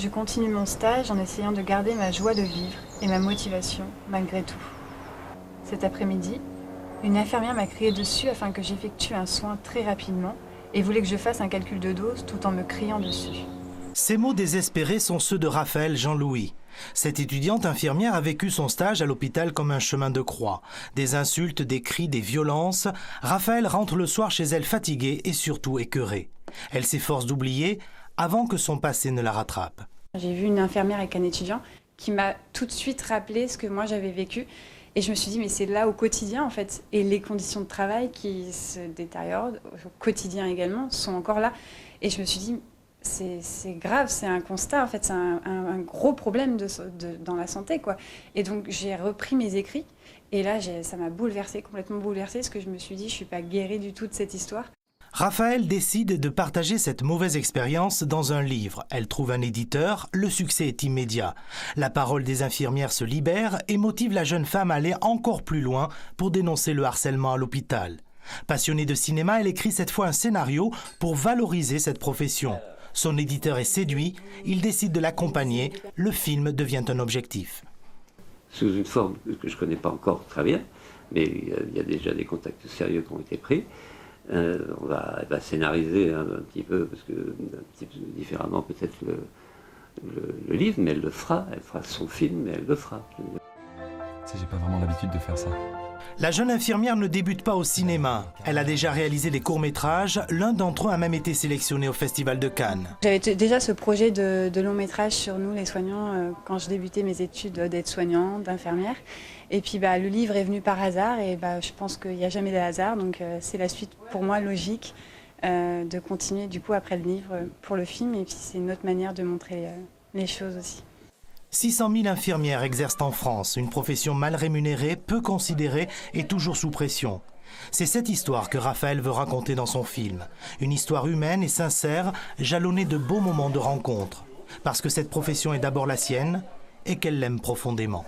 Je continue mon stage en essayant de garder ma joie de vivre et ma motivation malgré tout. Cet après-midi, une infirmière m'a crié dessus afin que j'effectue un soin très rapidement et voulait que je fasse un calcul de dose tout en me criant dessus. Ces mots désespérés sont ceux de Raphaël Jean-Louis. Cette étudiante infirmière a vécu son stage à l'hôpital comme un chemin de croix. Des insultes, des cris, des violences. Raphaël rentre le soir chez elle fatiguée et surtout écœurée. Elle s'efforce d'oublier avant que son passé ne la rattrape. J'ai vu une infirmière avec un étudiant qui m'a tout de suite rappelé ce que moi j'avais vécu. Et je me suis dit, mais c'est là au quotidien en fait. Et les conditions de travail qui se détériorent au quotidien également sont encore là. Et je me suis dit, c'est grave, c'est un constat en fait, c'est un gros problème dans la santé quoi. Et donc j'ai repris mes écrits et là ça m'a bouleversée, complètement bouleversée, parce que je me suis dit, je suis pas guérie du tout de cette histoire. Raphaël décide de partager cette mauvaise expérience dans un livre. Elle trouve un éditeur, le succès est immédiat. La parole des infirmières se libère et motive la jeune femme à aller encore plus loin pour dénoncer le harcèlement à l'hôpital. Passionnée de cinéma, elle écrit cette fois un scénario pour valoriser cette profession. Son éditeur est séduit, il décide de l'accompagner, le film devient un objectif. Sous une forme que je ne connais pas encore très bien, mais il y a déjà des contacts sérieux qui ont été pris. Elle va scénariser un petit peu, parce que un petit peu différemment peut-être le livre, mais elle fera son film, mais elle le fera. J'ai pas vraiment l'habitude de faire ça. La jeune infirmière ne débute pas au cinéma. Elle a déjà réalisé des courts-métrages, l'un d'entre eux a même été sélectionné au Festival de Cannes. J'avais déjà ce projet de long-métrage sur nous les soignants quand je débutais mes études d'aide-soignant, d'infirmière. Et puis le livre est venu par hasard et je pense qu'il n'y a jamais de hasard, donc c'est la suite pour moi logique de continuer du coup après le livre pour le film, et puis c'est une autre manière de montrer les choses aussi. 600 000 infirmières exercent en France, une profession mal rémunérée, peu considérée et toujours sous pression. C'est cette histoire que Raphaël veut raconter dans son film. Une histoire humaine et sincère, jalonnée de beaux moments de rencontre. Parce que cette profession est d'abord la sienne et qu'elle l'aime profondément.